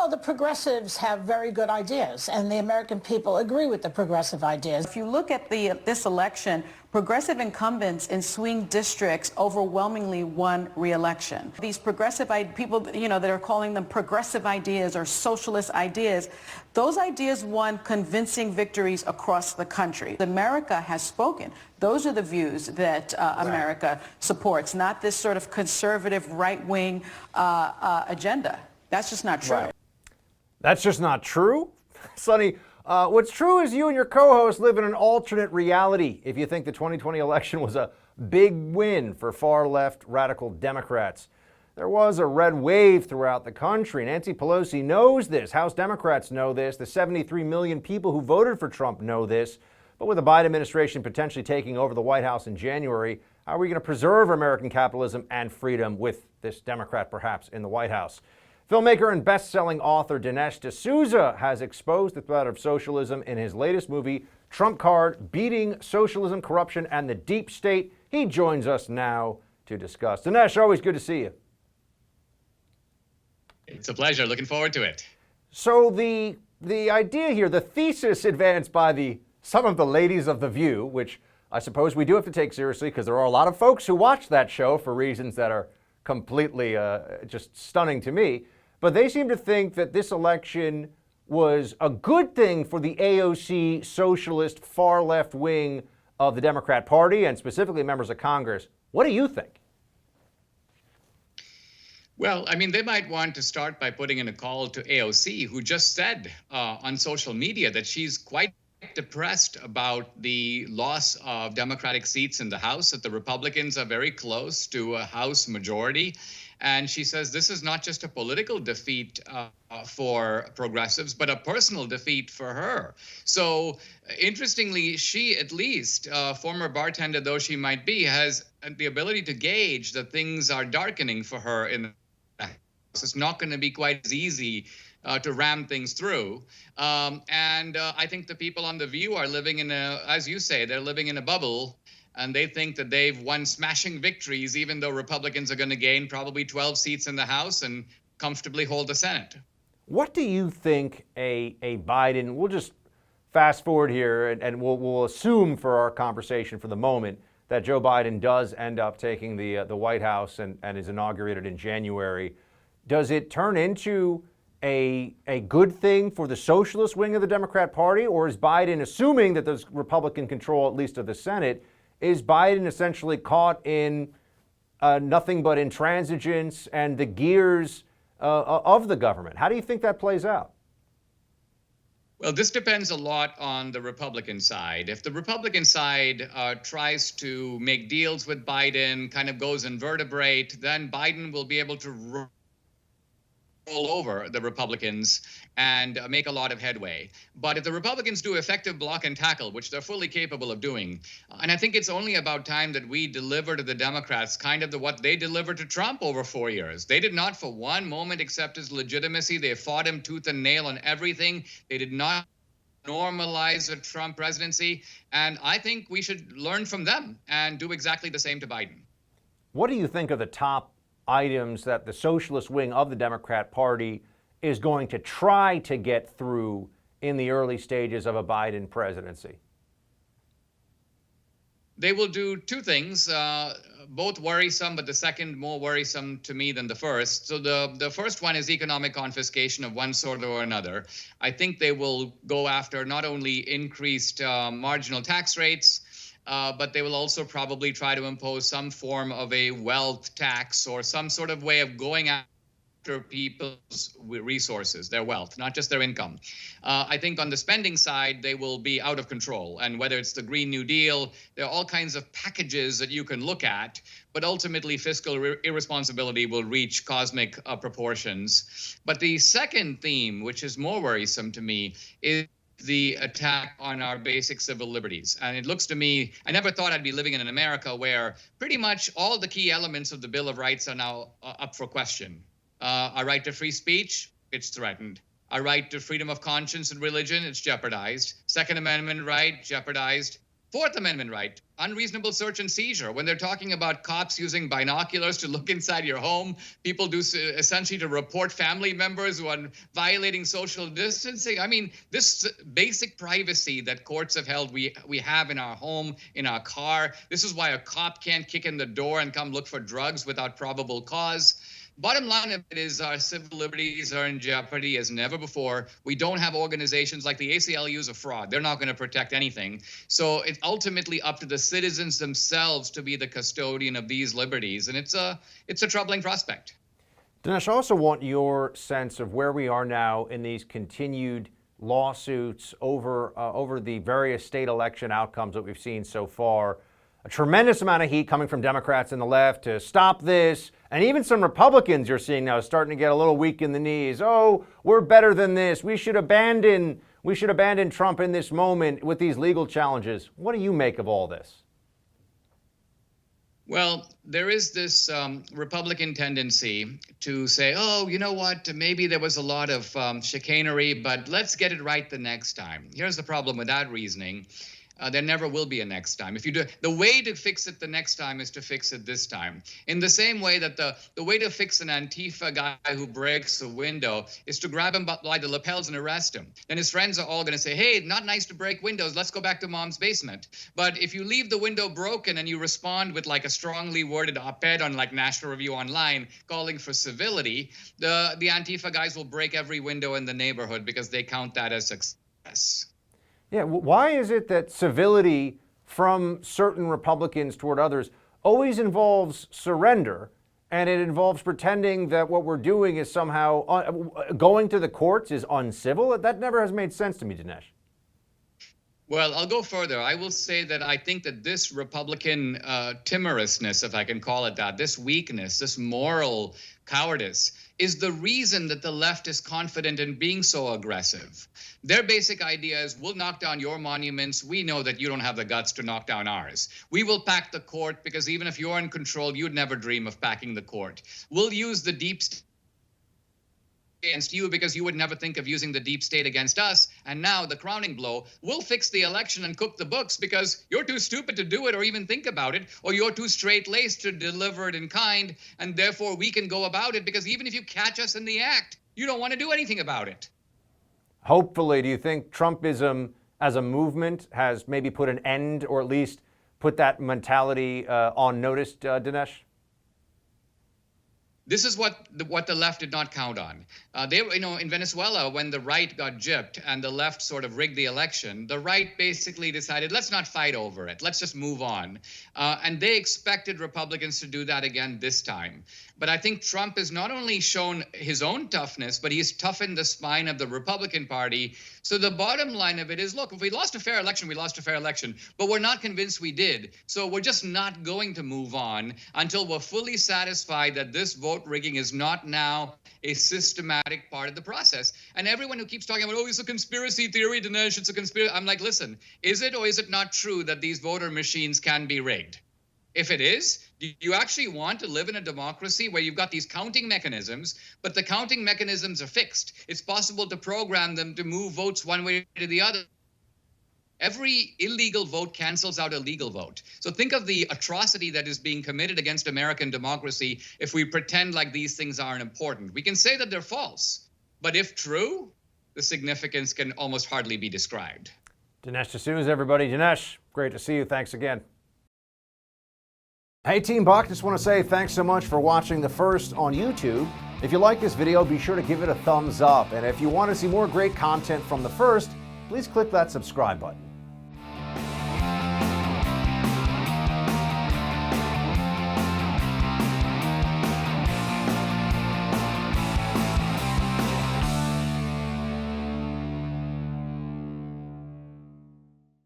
Well, the progressives have very good ideas, and the American people agree with the progressive ideas. If you look at this election, progressive incumbents in swing districts overwhelmingly won re-election. These progressive people, that are calling them progressive ideas or socialist ideas, those ideas won convincing victories across the country. America has spoken. Those are the views that America supports, not this sort of conservative right-wing agenda. That's just not true. Right. That's just not true? Sonny, what's true is you and your co-host live in an alternate reality if you think the 2020 election was a big win for far-left radical Democrats. There was a red wave throughout the country. Nancy Pelosi knows this. House Democrats know this. The 73 million people who voted for Trump know this. But with the Biden administration potentially taking over the White House in January, how are we going to preserve American capitalism and freedom with this Democrat perhaps in the White House? Filmmaker and best-selling author Dinesh D'Souza has exposed the threat of socialism in his latest movie, Trump Card: Beating Socialism, Corruption, and the Deep State. He joins us now to discuss. Dinesh, always good to see you. It's a pleasure. Looking forward to it. So the idea here, the thesis advanced by some of the ladies of The View, which I suppose we do have to take seriously because there are a lot of folks who watch that show for reasons that are completely just stunning to me. But they seem to think that this election was a good thing for the AOC socialist far left wing of the Democrat Party and specifically members of Congress. What do you think? Well, I mean, they might want to start by putting in a call to AOC, who just said on social media that she's quite depressed about the loss of Democratic seats in the House, that the Republicans are very close to a House majority. And she says this is not just a political defeat for progressives, but a personal defeat for her. So interestingly, she, at least, former bartender though she might be, has the ability to gauge that things are darkening for her in the House. It's not going to be quite as easy to ram things through. And I think the people on The View are living in as you say, they're living in a bubble. And they think that they've won smashing victories, even though Republicans are going to gain probably 12 seats in the House and comfortably hold the Senate. What do you think a Biden, we'll just fast forward here and we'll assume for our conversation for the moment that Joe Biden does end up taking the White House and is inaugurated in January. Does it turn into a good thing for the socialist wing of the Democrat Party, or is Biden, assuming that there's Republican control at least of the Senate, is Biden essentially caught in nothing but intransigence and the gears of the government? How do you think that plays out? Well, this depends a lot on the Republican side. If the Republican side tries to make deals with Biden, kind of goes invertebrate, then Biden will be able to roll over the Republicans and make a lot of headway. But if the Republicans do effective block and tackle, which they're fully capable of doing, and I think it's only about time that we deliver to the Democrats kind of what they delivered to Trump over 4 years. They did not for one moment accept his legitimacy. They fought him tooth and nail on everything. They did not normalize a Trump presidency. And I think we should learn from them and do exactly the same to Biden. What do you think are the top items that the socialist wing of the Democrat Party is going to try to get through in the early stages of a Biden presidency? They will do two things, both worrisome, but the second more worrisome to me than the first. So the first one is economic confiscation of one sort or another. I think they will go after not only increased marginal tax rates, but they will also probably try to impose some form of a wealth tax or some sort of way of going after people's resources, their wealth, not just their income. I think on the spending side, they will be out of control. And whether it's the Green New Deal, there are all kinds of packages that you can look at, but ultimately fiscal irresponsibility will reach cosmic proportions. But the second theme, which is more worrisome to me, is the attack on our basic civil liberties. And it looks to me, I never thought I'd be living in an America where pretty much all the key elements of the Bill of Rights are now up for question. Our right to free speech, it's threatened. Our right to freedom of conscience and religion, it's jeopardized. Second Amendment right, jeopardized. Fourth Amendment right, unreasonable search and seizure. When they're talking about cops using binoculars to look inside your home, people do essentially to report family members who are violating social distancing. I mean, this basic privacy that courts have held we have in our home, in our car. This is why a cop can't kick in the door and come look for drugs without probable cause. Bottom line of it is our civil liberties are in jeopardy as never before. We don't have organizations like the ACLU is a fraud. They're not going to protect anything. So it's ultimately up to the citizens themselves to be the custodian of these liberties. And it's a troubling prospect. Dinesh, I also want your sense of where we are now in these continued lawsuits over the various state election outcomes that we've seen so far. A tremendous amount of heat coming from Democrats and the left to stop this. And even some Republicans you're seeing now starting to get a little weak in the knees. Oh, we're better than this. We should abandon Trump in this moment with these legal challenges. What do you make of all this? Well, there is this Republican tendency to say, oh, you know what, maybe there was a lot of chicanery, but let's get it right the next time. Here's the problem with that reasoning. There never will be a next time. If you do, the way to fix it the next time is to fix it this time. In the same way that the way to fix an Antifa guy who breaks a window is to grab him by the lapels and arrest him. Then his friends are all going to say, hey, not nice to break windows. Let's go back to mom's basement. But if you leave the window broken and you respond with like a strongly worded op-ed on like National Review Online calling for civility, the Antifa guys will break every window in the neighborhood because they count that as success. Yeah, why is it that civility from certain Republicans toward others always involves surrender, and it involves pretending that what we're doing is somehow going to the courts is uncivil? That never has made sense to me, Dinesh. Well, I'll go further. I will say that I think that this Republican timorousness, if I can call it that, this weakness, this moral cowardice, is the reason that the left is confident in being so aggressive. Their basic idea is, we'll knock down your monuments. We know that you don't have the guts to knock down ours. We will pack the court because even if you're in control, you'd never dream of packing the court. We'll use the deep state against you because you would never think of using the deep state against us. And now the crowning blow, we'll fix the election and cook the books because you're too stupid to do it or even think about it, or you're too straight-laced to deliver it in kind, and therefore we can go about it because even if you catch us in the act, you don't want to do anything about it. Hopefully, do you think Trumpism as a movement has maybe put an end, or at least put that mentality on notice, Dinesh? This is what the left did not count on. In Venezuela, when the right got gypped and the left sort of rigged the election, the right basically decided, let's not fight over it. Let's just move on. And they expected Republicans to do that again this time. But I think Trump has not only shown his own toughness, but he's toughened the spine of the Republican Party. So the bottom line of it is, look, if we lost a fair election, we lost a fair election. But we're not convinced we did. So we're just not going to move on until we're fully satisfied that this vote rigging is not now a systematic part of the process. And everyone who keeps talking about, oh, it's a conspiracy theory, Dinesh, it's a conspiracy. I'm like, listen, is it or is it not true that these voter machines can be rigged? If it is, do you actually want to live in a democracy where you've got these counting mechanisms, but the counting mechanisms are fixed? It's possible to program them to move votes one way to the other. Every illegal vote cancels out a legal vote. So think of the atrocity that is being committed against American democracy if we pretend like these things aren't important. We can say that they're false, but if true, the significance can almost hardly be described. Dinesh D'Souza, everybody. Dinesh, great to see you. Thanks again. Hey, Team Buck, just want to say thanks so much for watching The First on YouTube. If you like this video, be sure to give it a thumbs up. And if you want to see more great content from The First, please click that subscribe button.